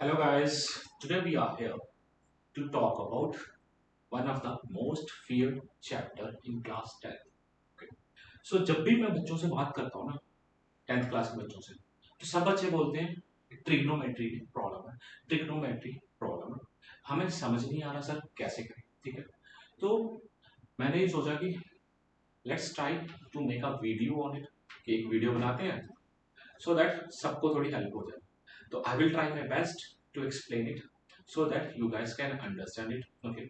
Hello guys, today we are here to talk about one of the most feared chapter in class 10th. Okay. So जब भी मैं बच्चों से बात करता हूँ ना 10th क्लास के बच्चों से तो सब बच्चे बोलते हैं ट्रिग्नोमेट्री प्रॉब्लम है, ट्रिग्नोमेट्री प्रॉब्लम है, हमें समझ नहीं आ रहा सर कैसे करें। ठीक है, तो मैंने ये सोचा कि let's try to make a video on it, कि एक वीडियो बनाते हैं सो दैट सबको थोड़ी हेल्प हो जाए। तो I will try my best to explain it so that you guys can understand it. Okay,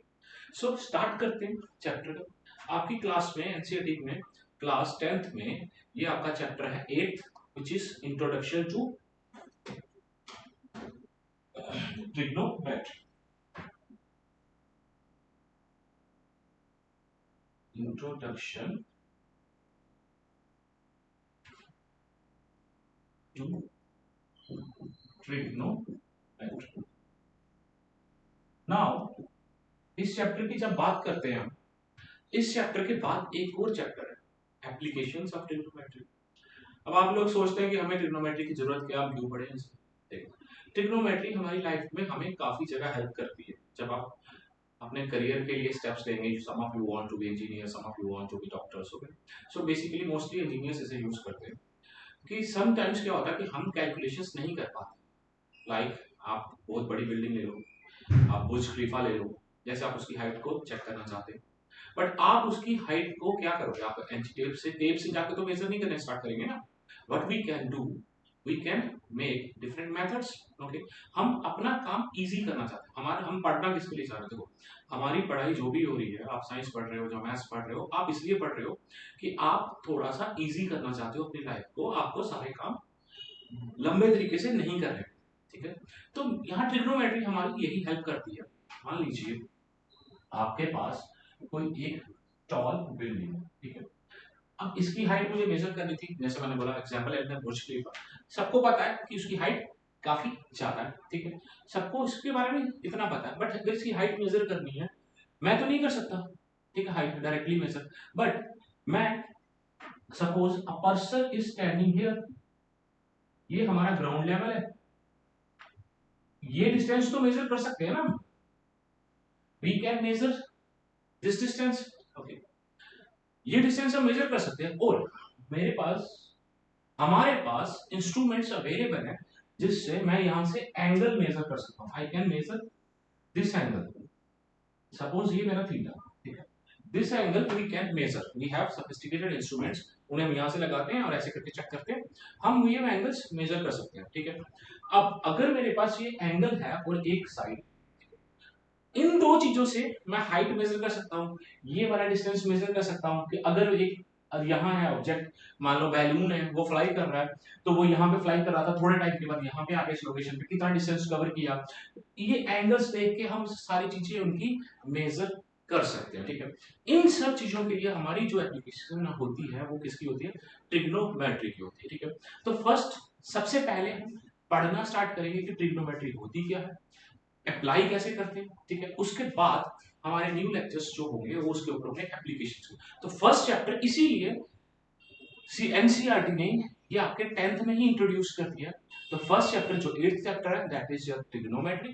so start करते हैं चैप्टर। आपकी क्लास में एनसीईआरटी में क्लास 10th में ये आपका चैप्टर है 8th which is introduction to trigonometry. Introduction to trigonometry. Now इस चैप्टर की जब बात करते हैं हम, इस चैप्टर के बाद एक और चैप्टर है एप्लीकेशंस ऑफ ट्रिग्नोमेट्री। अब आप लोग सोचते हैं कि हमें ट्रिग्नोमेट्री की जरूरत क्या, हम क्यों पढ़े इसमें। देखो, ट्रिग्नोमेट्री हमारी लाइफ में हमें काफी जगह हेल्प करती है। जब आप अपने करियर के लिए स्टेप्स लेंगे, some of you want to be engineer, some of you want to be doctors, okay, so basically mostly engineers इसे यूज करते हैं कि समटाइम्स क्या होता है कि हम कैलकुलेशंस नहीं कर पाते। लाइक आप बहुत बड़ी बिल्डिंग ले लो, आप बुर्ज खलीफा ले लो, जैसे आप उसकी हाइट को चेक करना चाहते हैं, बट आप उसकी हाइट को क्या करोगे, आप टेप से जाके तो मेजर नहीं करना स्टार्ट करेंगे ना। What we can do, we can make different methods. Okay, हम अपना काम इजी करना चाहते हैं। हमारा हम पढ़ना किसके लिए चाह रहे हो, हमारी पढ़ाई जो भी हो रही है, आप साइंस पढ़ रहे हो, जो मैथ्स पढ़ रहे हो, आप इसलिए पढ़ रहे हो कि आप थोड़ा सा इजी करना चाहते हो अपनी लाइफ को, आपको सारे काम लंबे तरीके से नहीं कर रहे। ठीक है, तो यहाँ ट्रिग्नोमेट्री हमारी यही हेल्प करती है। मान लीजिए आपके पास कोई एक टॉल बिल्डिंग है, ठीक है, अब इसकी हाइट मुझे मेजर करनी थी, जैसे मैंने बोला एग्जांपल है बुर्ज खलीफा। सबको पता है कि उसकी हाइट काफी ज्यादा है, ठीक है, सबको इसके बारे में इतना पता है, बट अगर इसकी हाइट मेजर करनी है, मैं तो नहीं कर सकता, ठीक है, हाइट डायरेक्टली मेजर, बट मैं suppose a person is standing here, ये हमारा ग्राउंड लेवल है, ये डिस्टेंस तो मेजर कर सकते हैं ना, we can measure this distance. Okay, ये डिस्टेंस हम मेजर कर सकते हैं, और मेरे पास हमारे पास इंस्ट्रूमेंट्स अवेलेबल है जिससे मैं यहां से एंगल मेजर कर सकता हूं। I can measure this angle, suppose ये मेरा थीटा, ठीक है, this angle we can measure, we have sophisticated instruments, उन्हें हम यहां से लगाते हैं और ऐसे करके चेक करते हैं, हम ये एंगल्स मेजर कर सकते हैं। ठीक है, अब अगर मेरे पास ये एंगल है और एक साइड, इन दो चीजों से मैं हाइट मेजर कर सकता हूँ, ये वाला डिस्टेंस मेजर कर सकता हूँ कि अगर एक यहाँ है ऑब्जेक्ट, मान लो बैलून है, वो फ्लाई कर रहा है, तो वो यहाँ पे फ्लाई कर रहा था, थोड़े टाइम के बाद यहाँ पे आके इस लोकेशन पे कितना डिस्टेंस कवर किया, ये एंगल्स देख के हम सारी चीजें उनकी मेजर कर सकते हैं। ठीक है, इन सब चीजों के लिए हमारी जो एप्लीकेशन होती है वो किसकी होती है, ट्रिग्नोमेट्री की होती है। ठीक है, तो फर्स्ट सबसे पहले हम पढ़ना स्टार्ट करेंगे कि ट्रिग्नोमेट्री होती क्या है, अप्लाई कैसे करते हैं, ठीक है, उसके बाद हमारे न्यू लेक्चर्स जो होंगे वो उसके ऊपर होंगे एप्लीकेशंस। तो फर्स्ट चैप्टर इसीलिए एनसीईआरटी ने ये आपके 10th में ही इंट्रोड्यूस कर दिया। तो फर्स्ट चैप्टर जो 8th चैप्टर है that is your trigonometry.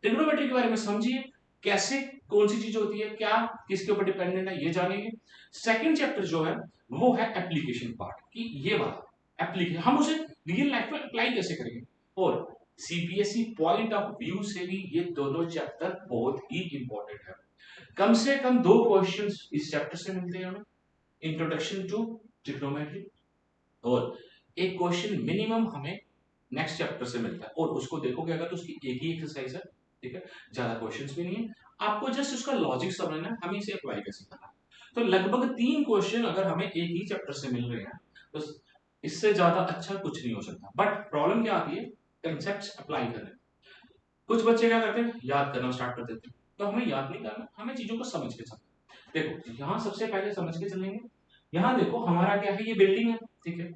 Trigonometry के बारे में समझिए, कैसे कौन सी चीज होती है, क्या किसके ऊपर डिपेंडेंट है, ये जानेंगे। सेकंड चैप्टर जो है वो है एप्लीकेशन पार्ट, कि ये वाला एप्लीकेशन हम उसे रियल लाइफ में अप्लाई कैसे करेंगे, और सीबीएसई पॉइंट ऑफ व्यू से भी ये दोनों चैप्टर बहुत ही इंपॉर्टेंट है। कम से कम 2 क्वेश्चंस इस चैप्टर से मिलते हैं हमें, इंट्रोडक्शन टू ट्रिग्नोमेट्री, और एक क्वेश्चन मिनिमम हमें नेक्स्ट चैप्टर से मिलता है, और उसको देखोगे अगर तो उसकी एक ही एक्सरसाइज है, ठीक है, ज्यादा क्वेश्चंस भी नहीं है, आपको जस्ट उसका लॉजिक समझना है, हमें इसे अप्लाई कैसे करना है। तो लगभग 3 क्वेश्चन अगर हमें एक ही चैप्टर से मिल रहे हैं तो इससे ज्यादा अच्छा कुछ नहीं हो सकता। बट प्रॉब्लम क्या आती है, कंसेप्ट्स अप्लाई करने। कुछ बच्चे क्या करते हैं, याद करना स्टार्ट कर देते हैं, तो हमें याद नहीं करना, हमें चीजों को समझ के चलना। देखो यहाँ सबसे पहले समझ के चलेंगे, यहाँ देखो हमारा क्या है, ये बिल्डिंग है, ठीक है,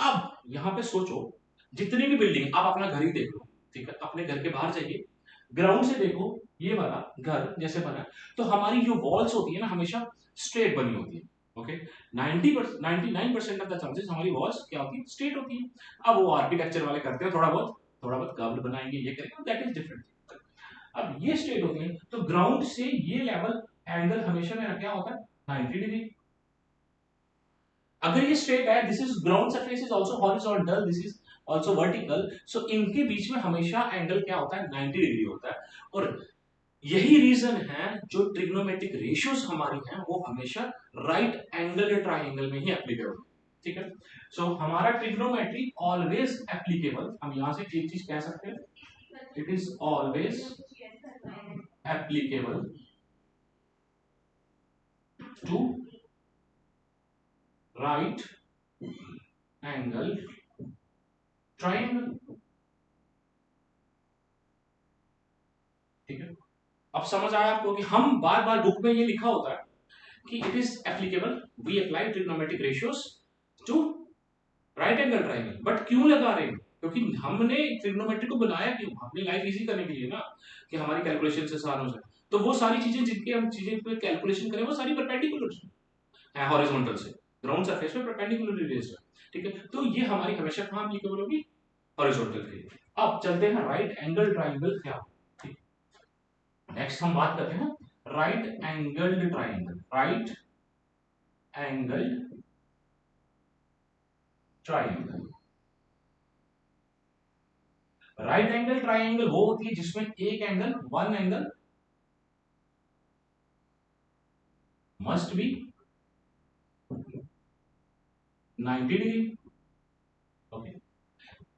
अब यहाँ पे सोचो जितनी भी बिल्डिंग, आप अपना घर ही देख लो, ठीक है, अपने घर के बाहर जाइए, ग्राउंड से देखो, ये वाला घर जैसे बना है, तो हमारी जो वॉल्स होती है ना हमेशा स्ट्रेट बनी होती है। ओके, 99% ऑफ द चांसेस हमारी वॉल्स क्या होती है, स्ट्रेट होती है। अब वो आर्किटेक्चर वाले करते हैं थोड़ा बहुत, थोड़ा बहुत कर्व बनाएंगे, ये करेंगे, दैट इज डिफरेंट। अब ये स्ट्रेट होती है, तो ग्राउंड से ये लेवल एंगल हमेशा मेरा क्या होता है 90 डिग्री। अगर ये स्ट्रेट है, this is ground surface is also horizontal, this is also vertical, so इनके बीच में हमेशा एंगल क्या होता है 90 डिग्री होता है। और यही रीजन है जो ट्रिग्नोमेट्रिक रेशियोज हमारी हैं वो हमेशा राइट एंगल ट्राइंगल में ही एप्लीकेबल, ठीक है। सो हमारा ट्रिग्नोमेट्री ऑलवेज एप्लीकेबल, हम यहां से एक चीज कह सकते हैं, it is always applicable to right angle triangle, ठीक है। अब समझ आया आपको कि हम बार बार बुक में ये लिखा होता है कि it is applicable, we apply trigonometric ratios to right angle triangle, but क्यों लगा रहे हैं, क्योंकि हमने ट्रिग्नोमेट्री को बनाया क्यों, हमने लाइफ इजी करने के लिए ना, कि हमारी कैलकुलेशन से आसान हो जाए। तो वो सारी चीजें जिनके हम चीजें पे कैलकुलेशन करें वो सारी परपेंडिकुलर है हॉरिजॉन्टल से, ग्राउंड सरफेस पे परपेंडिकुलरली रेज्ड है, ठीक है। तो ये हमारी हमेशा कहां एप्लीकेबल होगी, हॉरिजॉन्टल के लिए। अब चलते हैं राइट एंगल ट्राइंगल क्या, ठीक। नेक्स्ट हम बात करते हैं right angled triangle, right angled triangle. Right angle triangle वो होती है जिसमें एक angle, one angle must be 90 degree, okay.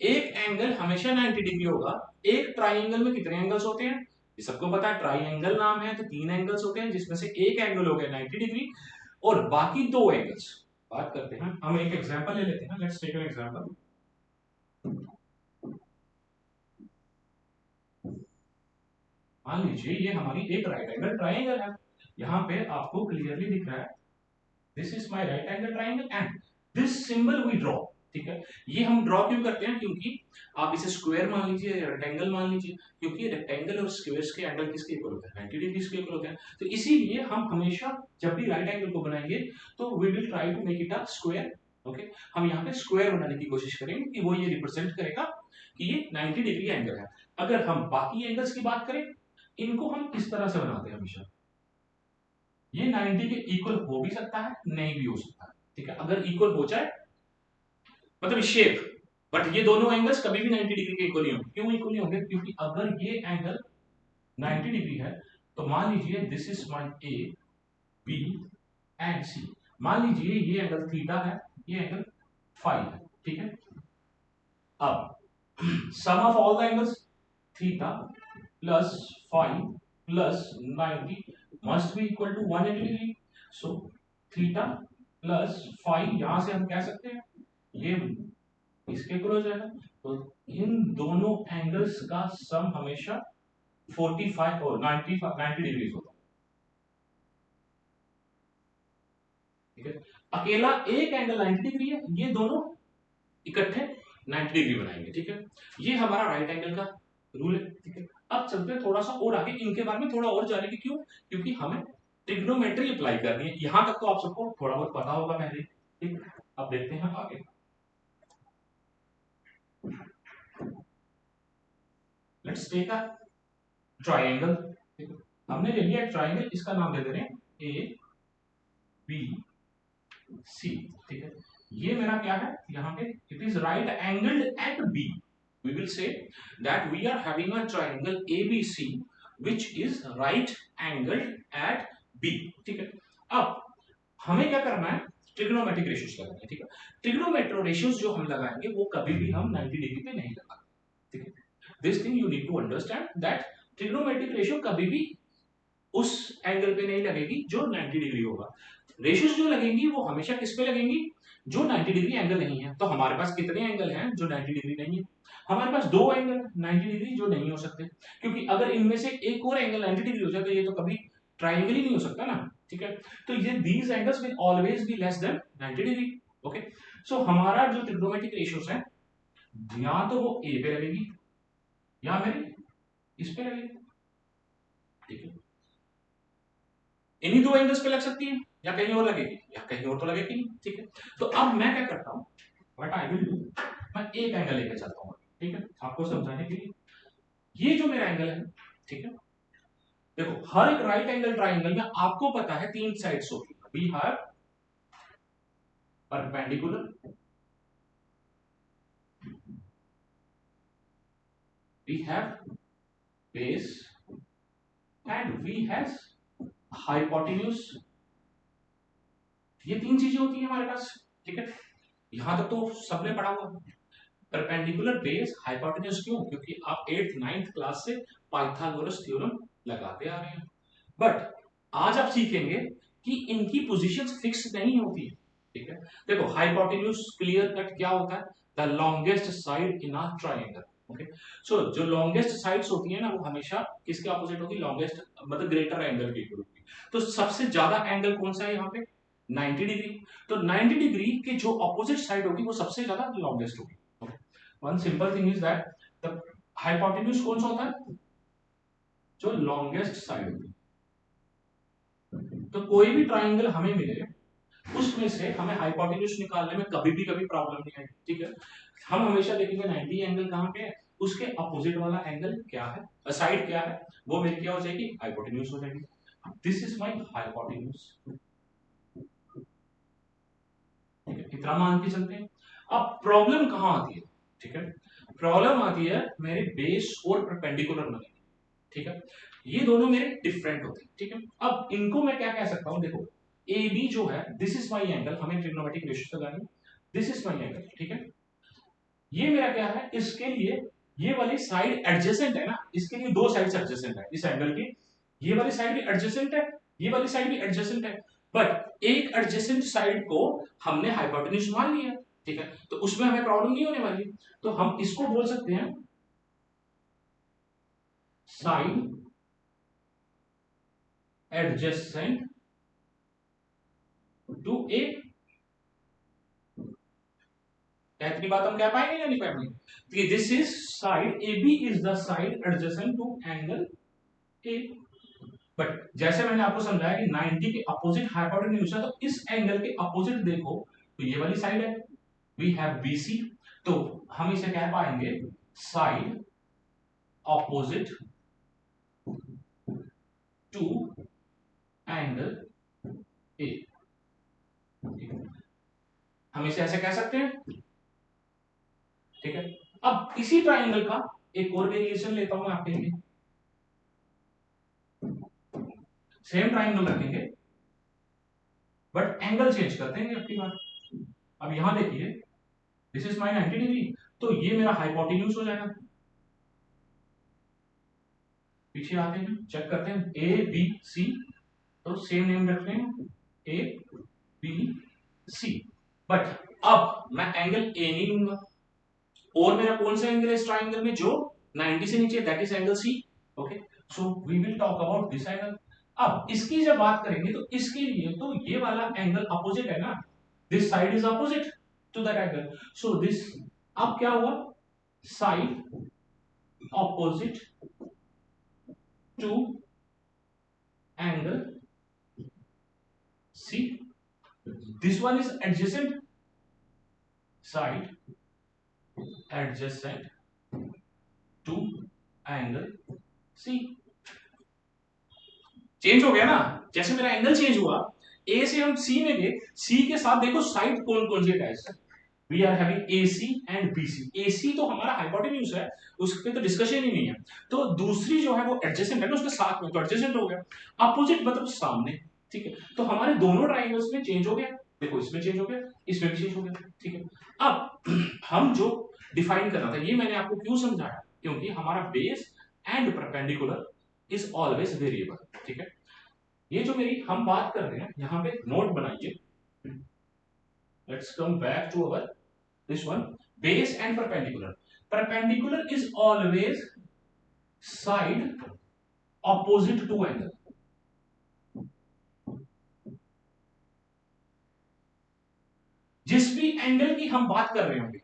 एक एंगल हमेशा 90 डिग्री होगा। एक ट्राइंगल में कितने एंगल्स होते हैं, ये सबको पता है, ट्राइंगल नाम है तो तीन एंगल्स होते हैं, जिसमें से एक एंगल हो गया 90 डिग्री और बाकी दो एंगल्स। बात करते हैं, हम एक एग्जांपल ले लेते हैं, लेट्स टेक एन एग्जांपल। मान लीजिए ये हमारी एक राइट एंगल ट्राइंगल है, यहां पे आपको क्लियरली दिख रहा है this is my right angle triangle and this symbol we draw, ठीक है। ये हम ड्रॉ क्यों करते हैं, क्योंकि आप इसे स्क्वायर मान लीजिए या रेक्टेंगल मान लीजिए, क्योंकि रेक्टेंगल और स्क्वायर्स के एंगल किसके इक्वल होते हैं 90 डिग्री के इक्वल होते हैं। तो इसीलिए हम हमेशा जब भी राइट एंगल को बनाएंगे तो we will try to make it a square, okay. हम यहाँ पे स्क्वायर बनाने की कोशिश करेंगे कि वो ये रिप्रेजेंट करेगा कि ये 90 डिग्री एंगल है। अगर हम बाकी एंगल्स की बात करें, इनको हम इस तरह से बनाते हैं हमेशा, ये 90 के इक्वल हो भी सकता है नहीं भी हो सकता है, ठीक है। अगर इक्वल हो जाए मतलब शेप, बट ये दोनों एंगल्स कभी भी 90 डिग्री के इक्वल नहीं होंगे। क्यों इक्वल नहीं होंगे, क्योंकि अगर ये एंगल 90 डिग्री है तो मान लीजिए this is my A B and C, मान लीजिए ये एंगल थीटा है, ये एंगल फाई है, ठीक है। अब sum of all the angles theta plus phi plus 90 must be equal to 180 degree. So theta plus phi, यहां से हम कह सकते हैं ये इसके इक्वल हो जाएगा। तो इन दोनों एंगल्स का सम हमेशा 45 और 90 डिग्री होता है, ठीक है। अकेला एक एंगल 90 डिग्री है, ये दोनों इकट्ठे 90 डिग्री बनाएंगे, ठीक है। ये हमारा राइट एंगल का रूल है, ठीक है। अब चलते हैं थोड़ा सा और आगे, इनके बारे में थोड़ा और जानेंगे, क्यों, क्योंकि हमें ट्रिग्नोमेट्री अप्लाई करनी है। यहां तक तो आप सबको थोड़ा बहुत पता होगा पहले, ठीक। अब देखते हैं आगे, लेट्स टेक अ ट्राइंगल, हमने ले लिया ट्राइंगल, इसका नाम दे दे रहे हैं ए बी सी, ठीक है। ये मेरा क्या है यहाँ पे, it is right angled at B, we will say that we are having a triangle ABC which is right angled at B, ठीक है। अब हमें क्या करना है, ट्रिग्नोमेट्रिक रेशियोज लगाना है, ठीक है। ट्रिग्नोमेट्रिक रेशियोज जो हम लगाएंगे वो कभी भी हम 90 डिग्री पे नहीं लगाएंगे, ठीक है। This thing you need to understand that trigonometric ratio कभी भी उस एंगल पे नहीं लगेगी जो 90 डिग्री होगा। रेशियोज जो लगेंगी वो हमेशा किस पे लगेंगी, जो 90 डिग्री एंगल नहीं है। तो हमारे पास कितने एंगल हैं जो 90 डिग्री नहीं है, हमारे पास दो एंगल 90 डिग्री जो नहीं हो सकते, क्योंकि अगर इनमें से एक और एंगल 90 डिग्री हो जाए तो ये तो कभी ट्राइंगल ही नहीं हो सकता ना, ठीक है। तो ये these angles will always be less than 90 degree, okay. So हमारा जो ट्रिग्नोमेट्रिक रेशियोज है, या तो वो ए पे लगेगी या फिर इस पे लगेगी, ठीक है। इन्हीं दो एंगल्स पे लग सकती है या कहीं और लगेगी, या कहीं और तो लगेगी नहीं, ठीक है। तो अब मैं क्या करता हूं, व्हाट आई विल डू, मैं एक एंगल लेके चलता हूं, ठीक है, आपको समझाने के लिए ये जो मेरा एंगल है, ठीक है, देखो हर एक राइट एंगल ट्राइंगल में आपको पता है तीन साइड्स होगी। We have perpendicular, we have base and we have hypotenuse. ये तीन चीजें होती है हमारे पास, ठीक है। यहां तक तो सबने पढ़ा हुआ। परपेंडिकुलर, बेस, हाइपोटेन्यूज क्यों? क्योंकि आप 8th 9th क्लास से पाइथागोरस थ्योरम लगाते आ रहे हैं। बट आज आप सीखेंगे कि इनकी पोजीशंस फिक्स नहीं होती है, ठीक है। देखो हाइपोटेन्यूज क्लियर कट क्या होता है? The longest side in a triangle. Okay, so जो लॉन्गेस्ट साइड्स होती है ना वो हमेशा किसके ऑपोजिट होगी? लॉन्गेस्ट मतलब ग्रेटर एंगल के इक्वल होगी। तो सबसे ज्यादा एंगल कौन सा है यहाँ पे? 90 डिग्री। तो 90 डिग्री के जो ऑपोजिट साइड होगी वो सबसे ज्यादा लॉन्गेस्ट होगी। One simple thing is that the hypotenuse कौन सा होता है? जो लॉन्गेस्ट साइड होगी। तो कोई भी ट्राइंगल हमें मिले उसमें से हमें हाइपोटेन्यूज निकालने में कभी प्रॉब्लम नहीं आएगी, ठीक है। हम हमेशा देखेंगे 90 एंगल कहां पे है, उसके अपोजिट वाला एंगल क्या है, साइड क्या है, वो मेरी क्या हो जाएगी? हाइपोटेन्यूज हो जाएगी। दिस इज माय हाइपोटेन्यूज, ठीक है, इतना मान के चलते हैं। अब प्रॉब्लम कहां आती है, ठीक है, प्रॉब्लम आती है मेरे बेस और परपेंडिकुलर में, ठीक है। ये दोनों मेरे डिफरेंट होते हैं, ठीक है। अब इनको मैं क्या कह सकता हूं? देखो ए बी जो है, दिस इज माई एंगल, हमें ट्रिग्नोमेट्रिक रेशियो लगानी, दिस इज माई एंगल, ठीक है। ये मेरा क्या है? इसके लिए ये वाली साइड एडजेसेंट है ना, इसके लिए दो साइड्स एडजेसेंट है इस एंगल की। ये वाली साइड भी एडजेसेंट है, ये वाली साइड भी एडजेसेंट है। बट एक एडजेसेंट साइड को हमने हाइपोटेन्यूज मान लिया, ठीक है, तो उसमें हमें प्रॉब्लम नहीं होने वाली। तो हम इसको बोल सकते हैं साइड एडजेसेंट टू ए। क्या इतनी बात हम कह पाएंगे या नहीं पाएंगे? This is side A B is the side adjacent to angle A. But जैसे मैंने आपको समझाया कि 90 के अपोजिट हाइपोटेन्यूज है, तो इस एंगल के अपोजिट देखो तो ये वाली साइड है, वी हैव बीसी। तो हम इसे कह पाएंगे side opposite to angle A. हम इसे ऐसे कह सकते हैं, ठीक है। अब इसी ट्राइंगल का एक और वेरिएशन लेता हूं मैं आपके लिए। सेम ट्राइंगल रखेंगे बट एंगल चेंज करते हैं अपनी बात। अब यहां देखिए, दिस इज माई 90 डिग्री, तो ये मेरा हाइपोटेन्यूज हो जाएगा। पीछे आते हैं, चेक करते हैं, ए बी सी, तो सेम नेम रखते हैं, ए बी सी। बट अब मैं एंगल ए नहीं लूंगा, और मेरा कौन सा एंगल है इस ट्राइंगल में जो 90 से नीचे? That is angle C. Okay, so we will talk about this angle. अब इसकी जब बात करेंगे तो इसके लिए तो ये वाला एंगल अपोजिट है ना, this side is opposite to that angle, so this, अब क्या हुआ? Side opposite to angle C, this one is adjacent, side adjacent to angle C. Change हो गया ना, जैसे मेरा एंगल चेंज हुआ, ए से हम सी में गए, सी के साथ देखो साइड कौन कौन सी अटैच है। We are having AC and BC। AC तो हमारा हाइपोटेन्यूज है, उस पे तो डिस्कशन ही नहीं है। तो दूसरी जो है वो एडजेसेंट है ना उसके साथ में, तो एडजेसेंट हो गया। अपोजिट मतलब सामने, ठीक है। तो हमारे दोनों ट्राइंगल्स में चेंज हो गया, देखो इसमें चेंज हो गया, इसमें भी चेंज हो गया, ठीक है। अब हम जो डिफाइन करना था, ये मैंने आपको क्यों समझाया? क्योंकि हमारा base and perpendicular is always variable, ठीक है। ये जो मेरी हम बात कर रहे हैं यहां पे नोट बनाइए। Let's come back to our this one, base and perpendicular. Perpendicular is always side opposite to angle. जिस भी एंगल की हम बात कर रहे होंगे,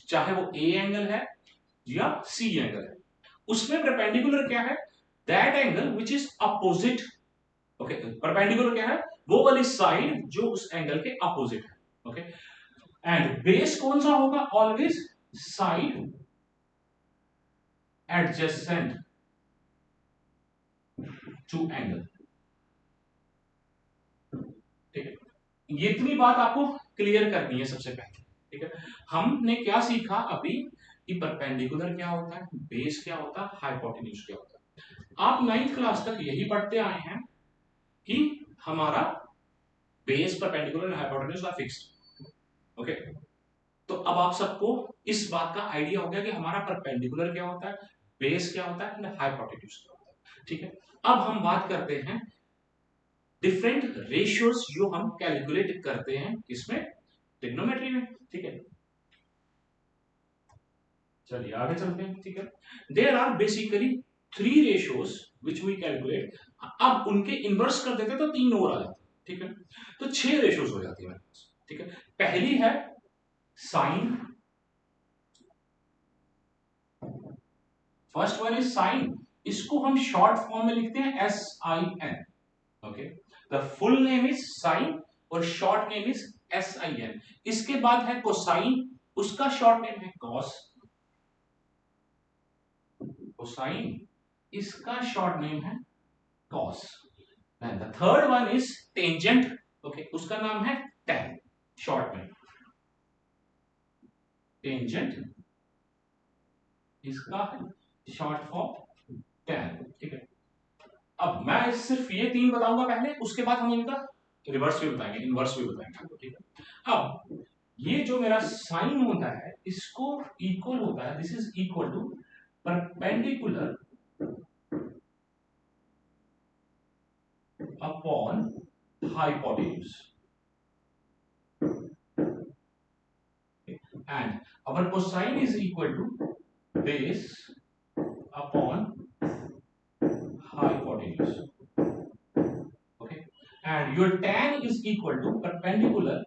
चाहे वो ए एंगल है या सी एंगल है, उसमें परपेंडिकुलर क्या है? That angle which is opposite. Okay, perpendicular क्या है? वो वाली साइड जो उस एंगल के अपोजिट है, ओके। एंड बेस कौन सा होगा? Always side adjacent to angle. ठीक है, ये इतनी बात आपको क्लियर करनी है सबसे पहले। ठीक है, हमने क्या सीखा अभी कि परपेंडिकुलर क्या होता है, बेस क्या होता है, हाइपोटेन्यूज क्या होता है। आप 9th क्लास तक यही पढ़ते आए हैं कि हमारा बेस परपेंडिकुलर हाइपोटेन्यूज का फिक्स्ड। ओके, तो अब आप सबको इस बात का आइडिया हो गया कि हमारा परपेंडिकुलर क्या होता है, बेस क्या होता है, हाइपोटेन्यूज क्या होता है। ठीक है, अब हम बात करते हैं डिफरेंट रेशियोज जो हम कैलकुलेट करते हैं इसमें, ट्रिग्नोमेट्री में। ठीक है, चलिए आगे चलते हैं। ठीक है, there are basically 3 ratios which we calculate. अब उनके इनवर्स कर देते तो 3 और आ जाते। ठीक है, तो 6 रेशियोज हो जाती है मेरे पास। ठीक है, पहली है sine, first one is sine, इसको हम शॉर्ट फॉर्म में लिखते हैं SIN। Okay, the full name is sine और शॉर्ट नेम इज SIN। इसके बाद है कोसाइन, उसका शॉर्ट नेम है कॉस। कोसाइन, इसका शॉर्ट नेम है cos. And the third one is tangent. Okay, उसका नाम है tan, शॉर्ट में टेंजेंट, इसका है शॉर्ट फॉर्म tan। ठीक है, अब मैं सिर्फ ये 3 बताऊंगा पहले, उसके बाद हम इनका रिवर्स भी बताएंगे, इनवर्स भी बताएंगे। ठीक है, अब ये जो मेरा साइन होता है इसको इक्वल होता है, this is equal to perpendicular upon hypotenuse. And our cosine is equal to base upon hypotenuse. Okay, and your tan is equal to perpendicular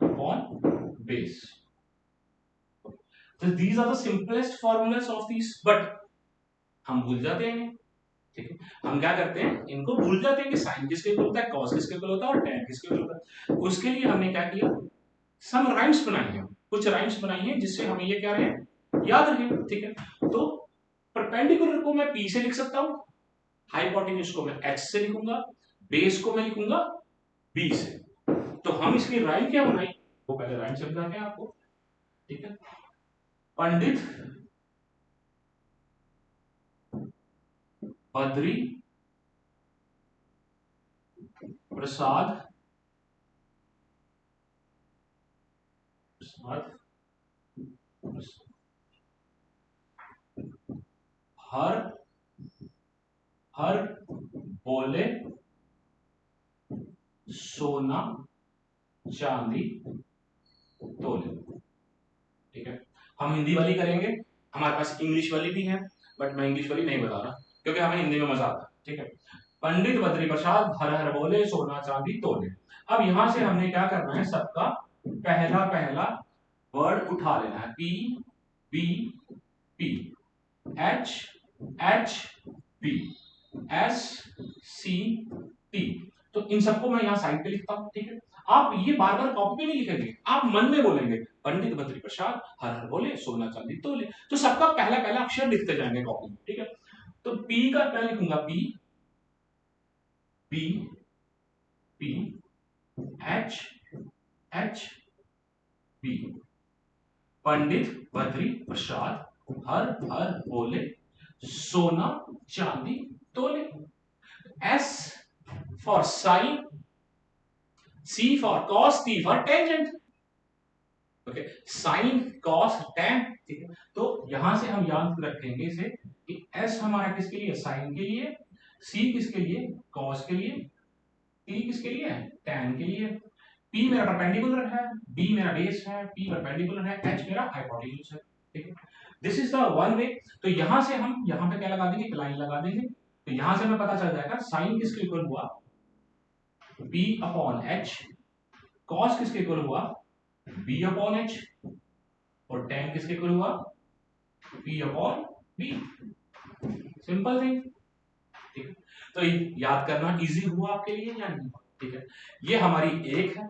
upon base. So these are the simplest formulas of these, but हम भूल जाते हैं। ठीक है, हम क्या करते हैं, इनको भूल जाते हैं कि साइन किसके इक्वल होता है, कॉस किसके इक्वल होता है और tan किसके इक्वल होता है। उसके लिए हमने क्या किया, सम राइम्स बनाई हैं, कुछ राइम्स बनाई हैं जिससे हमें ये क्या रहे, याद रहे। ठीक है, तो परपेंडिकुलर को मैं P से लिख सकता हूं, हाइपोटेन्यूज को मैं H से लिखूंगा, बेस को मैं लिखूंगा B से। तो हम इसकी राइम क्या बनाई, वो पहले राइम समझाते हैं आपको। ठीक है, पंडित बद्री प्रसाद हर हर बोले सोना चांदी तोले। ठीक है, हम हिंदी वाली करेंगे, हमारे पास इंग्लिश वाली भी है, बट मैं इंग्लिश वाली नहीं बता रहा क्योंकि हमें हिंदी में मजा आता है। ठीक है, पंडित बद्री प्रसाद हर हर बोले सोना चांदी तोले। अब यहां से हमने क्या करना है, सबका पहला पहला वर्ड उठा लेना है, P B P H H B S C T। तो इन सबको मैं यहां साइड पे लिखता हूं। ठीक है, आप ये बार बार कॉपी पे नहीं लिखेंगे, आप मन में बोलेंगे पंडित बद्री प्रसाद हर हर बोले सोना चांदी तोले, तो सबका पहला पहला अक्षर लिखते जाएंगे कॉपी में। ठीक है, तो P का मैं लिखूंगा P B P H H B, Pandit Badri Prasad हर हर बोले सोना चांदी तोले। S for sine, C for cos, T for tangent। Okay, sine cos tan। ठीक है, तो यहां से हम याद रखेंगे इसे कि S हमारा किसके लिए, साइन के लिए, C किसके लिए, कॉस के लिए, T किसके लिए, tan के लिए, P मेरा परपेंडिकुलर है, B मेरा बेस है, P परपेंडिकुलर है, H मेरा हाइपोटेन्यूज है। ठीक है, this is the one way. तो यहां से हम यहां पे क्या लगा देंगे, लाइन लगा देंगे, तो यहां से हमें पता चल जाएगा साइन किसके इक्वल हुआ, P अपॉन H, कॉस किसके इक्वल हुआ, B अपॉन H, और tan किसके इक्वल हुआ, P upon B। Simple thing. ठीक है, तो याद करना इजी हुआ आपके लिए या नहीं? ठीक है, ये हमारी एक है।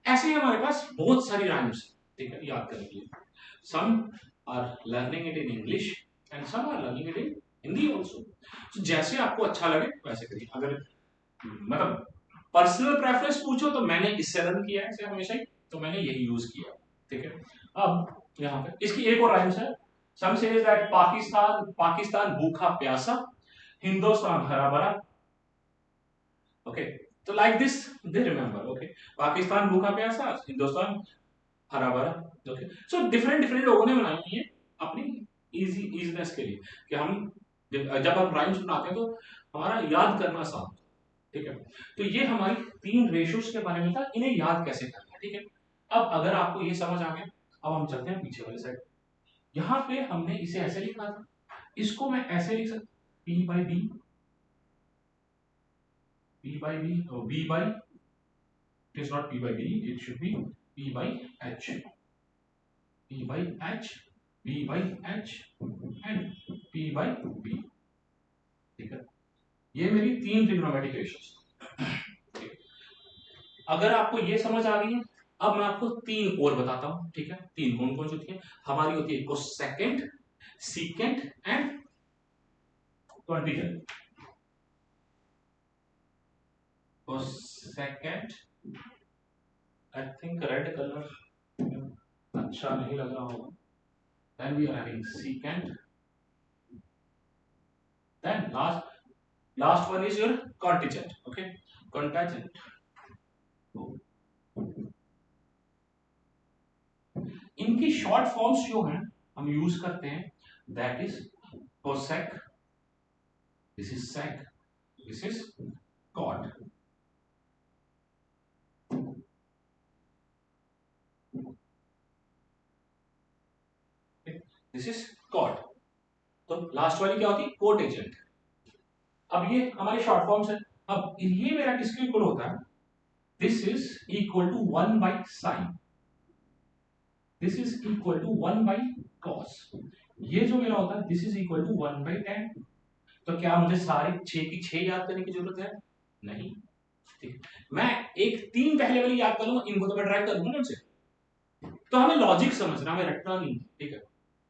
ऐसे ही हमारे पास बहुत सारी राइम्स, ठीक है, याद करने के लिए। Some are learning it in English and some are learning it in Hindi also. तो जैसे आपको अच्छा लगे वैसे करिए। अगर मतलब पर्सनल प्रेफरेंस पूछो तो मैंने इससे रन किया है इसे हमेशा ही, तो मैंने यही यूज किया। ठीक है, अब यहाँ पे इसकी एक और राइम्स है। सम सेज दैट पाकिस्तान भूखा प्यासा, हिंदुस्तान हरा भरा। ओके, तो like this they remember. Okay, Pakistan भूखा प्यासा, हिंदुस्तान हरा भरा। ओके, सो डिफरेंट डिफरेंट लोगों ने बनाई हुई है अपनी इजीनेस के लिए कि हम जब हम राइम्स बनाते हैं तो हमारा याद करना आसान। ठीक है, तो ये हमारी 3 रेशियोज के बारे में था, इन्हें याद कैसे करना है। ठीक है, अब अगर आपको ये समझ आ गया, अब हम चलते हैं पीछे वाले साइड। यहाँ पे हमने इसे ऐसे लिखा था, इसको मैं ऐसे लिख सकता P by B, P by B, B by, it is not P by B, it should be P by H, P by H, B by H and P by B। ठीक है, ये मेरी 3 ट्रिग्नोमेट्रिक रेशियोज। अगर आपको ये समझ आ गई है, अब मैं आपको 3 और बताता हूं। ठीक है, 3 कौन कौन सी होती है हमारी? होती है cosecant, secant and cotangent. Cosecant, I think red colour अच्छा नहीं लग रहा होगा। Then we are having secant, then last one is your cotangent. Okay, cotangent. इनकी शॉर्ट फॉर्म्स जो हैं हम यूज करते हैं, that is cosec, this is sec, this is cot. This is cot. तो लास्ट वाली क्या होती है? कोटेजेंट। अब ये हमारे शॉर्ट फॉर्म्स है। अब ये मेरा किसके इक्वल होता है? This is equal to 1 by sine, this is equal to 1 by cos. ये जो मेरा होता है this is equal to 1 by tan. तो क्या मुझे सारे 6 की 6 याद करने की जरूरत है? नहीं। ठीक, मैं एक 3 पहले वाली याद कर लूंगा, इनको तो मैं ट्राई करूंगा उनसे। तो हमें लॉजिक समझना, हमें रटना नहीं। ठीक है,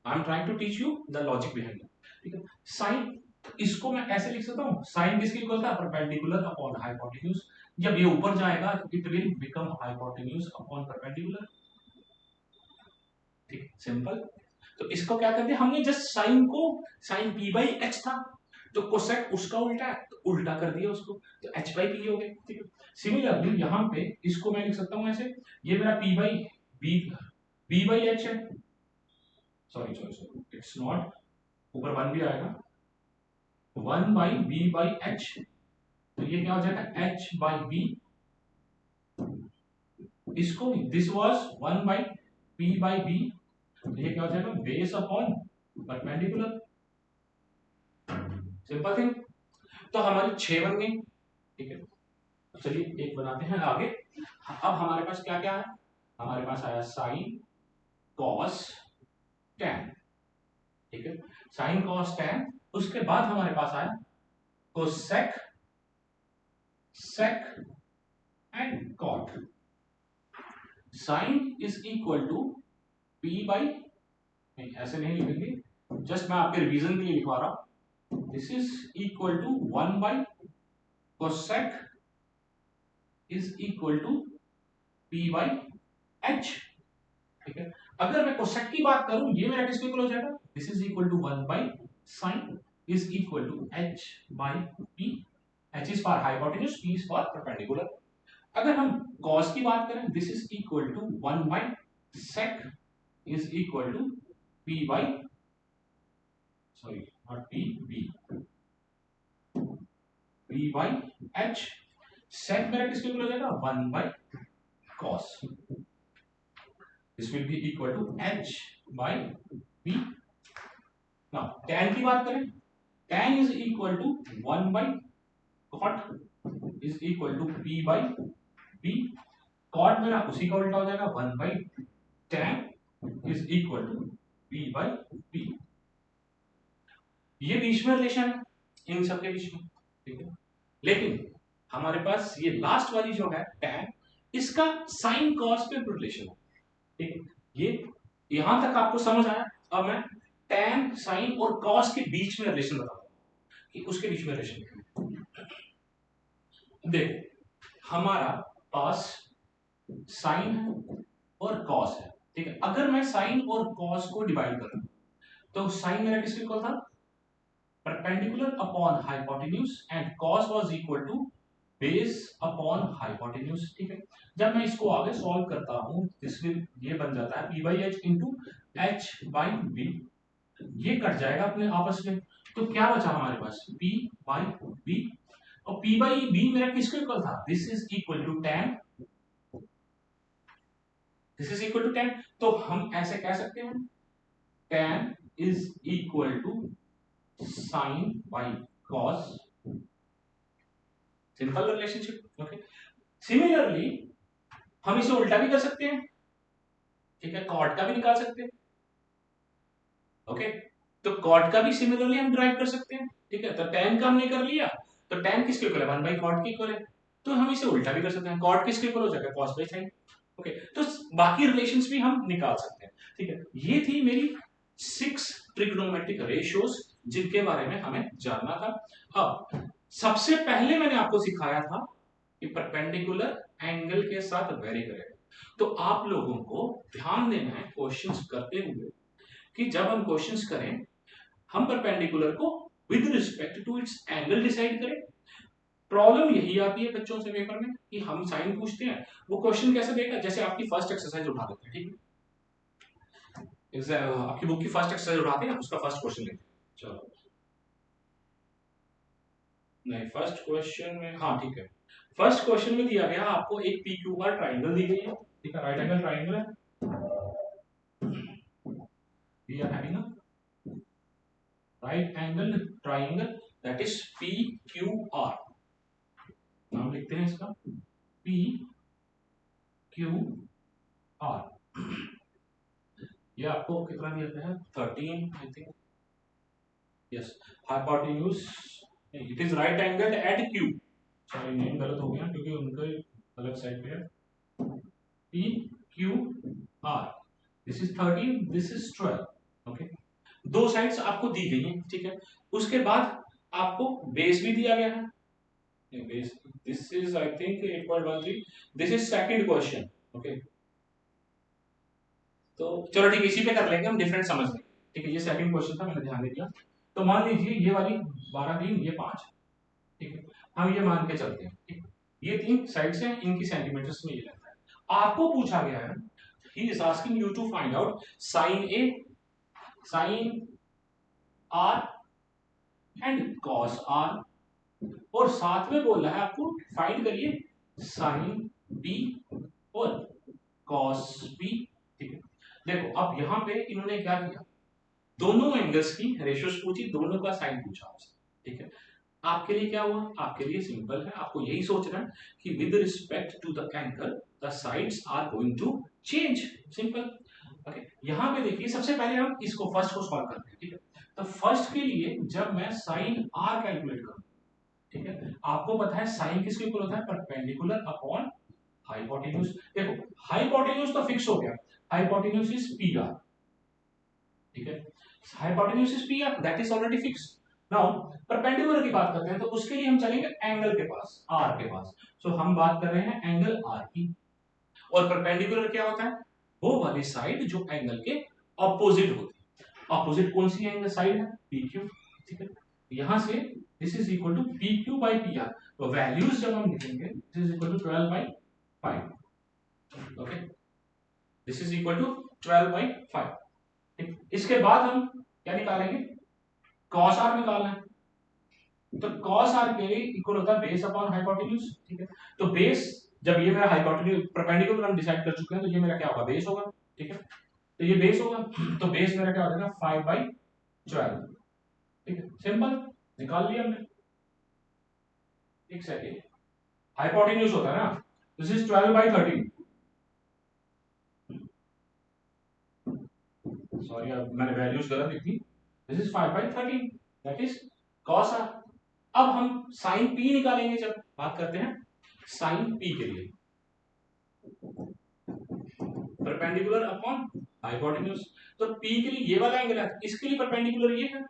I am trying to teach you the logic behind. ठीक है, साइन, इसको मैं ऐसे लिख सकता हूं, साइन किसके इक्वल था? Perpendicular upon hypotenuse. जब ये ऊपर जाएगा it will become hypotenuse upon perpendicular. ठीक, सिंपल। तो इसको क्या कर दिया हमने? जस्ट साइन को, साइन पी बाई एच था, तो कोसेक उसका उल्टा है, तो उल्टा कर दिया उसको, तो एच बाई पी हो गया। ठीक है, सिमिलरली यहां पे इसको मैं लिख सकता हूं ऐसे, ये मेरा P by B by H है। Sorry sorry sorry, it's not, ऊपर 1 भी आएगा, 1 बाई बी बाई एच। तो ये क्या हो जाएगा? H by B. इसको this was 1 by P by B, तो ये क्या हो जाएगा? Base upon perpendicular. Simple thing. तो हमारी 6 बन गई। ठीक है, चलिए एक बनाते हैं आगे। अब हमारे पास क्या क्या है? हमारे पास आया साइन, कॉस, टैन। ठीक है, साइन कॉस टैन। उसके बाद हमारे पास आया cosec, sec and cot. Sine is equal to P by, नहीं ऐसे नहीं लिखेंगे, जस्ट मैं आपके रिवीजन के लिए लिखवा रहा हूं। This is equal to 1 by cosec is equal to P by H. ठीक है, अगर मैं कोसेक की बात करूं, ये मेरा किसके इक्वल हो जाएगा? This is equal to 1 by sine is equal to H by P. H is for hypotenuse, P is for perpendicular. अगर हम कॉस की बात करें, this is equal to 1 by sec is equal to P by, sorry not P, B, P by H. Sec मेरा किसके equal हो जाएगा? 1 by cos, this will be equal to H by P. Now tan की बात करें, tan is equal to 1 by cot is equal to p by p। Cot मेरा उसी का उल्टा हो जाएगा, 1 by tan is equal to p by p। ये बीच में रिलेशन है इन सबके बीच में। ठीक है, लेकिन हमारे पास ये लास्ट वाली जो है tan, इसका साइन कॉस पे रिलेशन है। ठीक है, ये यहां तक आपको समझ आया। अब मैं tan sin और cos के बीच में रिलेशन बताऊंगा कि उसके बीच में रिलेशन। देखो हमारा पास साइन है और कॉस है, ठीक है। अगर मैं साइन और कॉस को डिवाइड करूं तो साइन मेरा किसके इक्वल था, perpendicular upon hypotenuse, and cos was equal to base upon hypotenuse, ठीक है। जब मैं इसको आगे सॉल्व करता हूं इसमें ये बन जाता है p by H into H by B, ये कट जाएगा अपने आपस में, तो क्या बचा हमारे पास p बाई b, और p बाई b मेरा किसके इक्वल था, this is equal to tan, this is equal to tan। तो हम ऐसे कह सकते हैं tan is equal to sine by cos, simple relationship, okay. Similarly हम इसे उल्टा भी कर सकते हैं, ठीक है, कॉट का भी निकाल सकते हैं, ओके। तो कॉट का भी सिमिलरली हम ड्राइव कर सकते हैं, ठीक है। तो tan का हमने कर लिया, तो tan किसके इक्वल है, 1 बाई कॉट के इक्वल है, तो हम इसे उल्टा भी कर सकते हैं, कॉट किसके इक्वल हो जाएगा, cos बाई sin, ओके। तो बाकी रिलेशंस भी हम निकाल सकते हैं, ठीक है। ये थी मेरी 6 ट्रिग्नोमेट्रिक रेशियोज जिनके बारे में हमें जानना था। अब सबसे पहले मैंने आपको सिखाया था कि परपेंडिकुलर एंगल के साथ वेरी करेगा, तो आप लोगों को ध्यान देना है क्वेश्चंस करते हुए कि जब हम क्वेश्चंस करें हम परपेंडिकुलर को with respect to its angle decide करें। प्रॉब्लम यही आती है बच्चों से पेपर में कि हम साइन पूछते हैं, वो क्वेश्चन कैसे देगा, जैसे आपकी फर्स्ट एक्सरसाइज उठा देते हैं, ठीक है, आपकी बुक की फर्स्ट एक्सरसाइज उठाते हैं, उसका फर्स्ट क्वेश्चन लेते हैं, चलो नहीं फर्स्ट क्वेश्चन में, हाँ ठीक है, फर्स्ट क्वेश्चन में दिया गया आपको एक पी क्यू आर ट्राइंगल दी गई है, ठीक है, राइट एंगल ट्राइंगल है, we are having a right angle triangle that is P Q R, नाम लिखते हैं इसका पी क्यू आर। ये आपको कितना दिया गया है, 13 I think, yes, hypotenuse, it is right angle at Q, sorry name गलत हो गया क्योंकि उनके अलग साइड पे है, P Q R, this is 13, this is 12, okay. दो साइड्स आपको दी गई हैं, ठीक है। उसके बाद आपको बेस भी दिया गया है, base, this is I think 8.13, this is second question, okay. तो चलो ठीक है, इसी पे कर लेंगे हम, डिफरेंट समझ लेंगे, ठीक है। ये सेकंड क्वेश्चन था, मैंने ध्यान नहीं दिया, तो मान लीजिए ये वाली 12 3 ये 5, ठीक है, हम ये मान के चलते हैं, ठीक है। ये तीन साइड्स हैं, इनकी सेंटीमीटर्स में ये लगता है। आपको पूछा गया है, he is asking you to find out sine A, sine R and cos R, और साथ में बोल रहा है आपको फाइंड करिए साइन बी और कॉस बी, ठीक है। देखो अब यहां पे इन्होंने क्या किया, दोनों एंगल्स की रेशियोज पूछी, दोनों का साइन पूछा आपसे, ठीक है। आपके लिए क्या हुआ, आपके लिए सिंपल है, आपको यही सोचना है कि with respect to the angle the sides are going to change, simple, okay. यहां पे देखिए सबसे पहले हम इसको फर्स्ट को सॉल्व करते हैं, ठीक है। तो फर्स्ट के लिए जब मैं साइन आर कैलकुलेट करूं, ठीक है, आपको पता है साइन किसके इक्वल होता है, परपेंडिकुलर अपॉन हाइपोटेन्यूज। देखो हाइपोटेन्यूज तो फिक्स हो गया, हाइपोटेन्यूज इज पी आर, ठीक है, hypotenuse is P R, that is already fix. Now perpendicular की बात करते हैं, तो उसके लिए हम चलेंगे एंगल के पास, आर के पास, सो हम बात कर रहे हैं एंगल आर की, और परपेंडिकुलर क्या होता है, वो वाली साइड जो एंगल के ऑपोजिट होती है, ऑपोजिट कौन सी एंगल साइड है, पी क्यू, ठीक है। यहां से this is equal to P Q by P R, तो वैल्यूज जब हम लिखेंगे this is equal to 12 by 5, okay, this is equal to 12 by 5, ठीक। इसके बाद हम क्या निकालेंगे, कॉस आर निकालना है, तो कॉस आर के लिए इक्वल होता है बेस अपॉन हाइपोटेन्यूज, ठीक है। तो बेस, जब ये मेरा हाइपोटेन्यूज परपेंडिकुलर हम डिसाइड कर चुके हैं, तो ये मेरा क्या होगा, बेस होगा, ठीक है। तो ये बेस होगा, तो बेस मेरा क्या हो जाएगा 5 बाई 12, ठीक है, सिंपल, निकाल लिया हमने। एक सेकेंड, हाइपोटेन्यूज होता है ना, दिस इज 12 बाई 13, सॉरी मैंने वैल्यूज गलत लिखी, this is 5 by 13, that is cos R. अब हम साइन पी निकालेंगे, जब बात करते हैं साइन पी के लिए, परपेंडिकुलर अपॉन हाइपोटेन्यूज। तो P के लिए ये वाला एंगल है, इसके लिए परपेंडिकुलर ये है,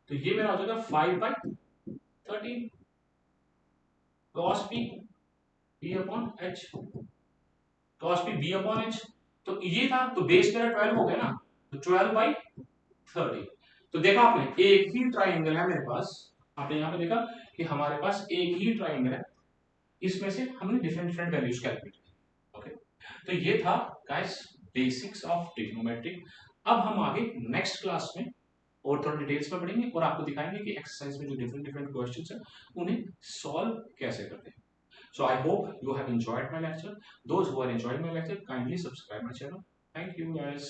तो ये मेरा हो जाएगा 5/13 cos P B upon H, cos P B upon H। तो ये था, तो बेस मेरा 12 हो गया ना, तो 12/30। तो देखा आपने, एक ही ट्राइंगल है मेरे पास, आपने यहां पे देखा कि हमारे पास एक ही ट्राइंगल है, इसमें से हमने डिफरेंट डिफरेंट वैल्यूज कैलकुलेट की। ओके, तो ये था गाइस बेसिक्स ऑफ ट्रिग्नोमेट्री। अब हम आगे नेक्स्ट क्लास में और थोड़ा डिटेल्स में पढ़ेंगे और आपको दिखाएंगे कि एक्सरसाइज में जो डिफरेंट डिफरेंट क्वेश्चंस हैं उन्हें सॉल्व कैसे करते हैं। So I hope you have enjoyed my lecture. Those who are enjoying my lecture, kindly subscribe my channel. Thank you guys.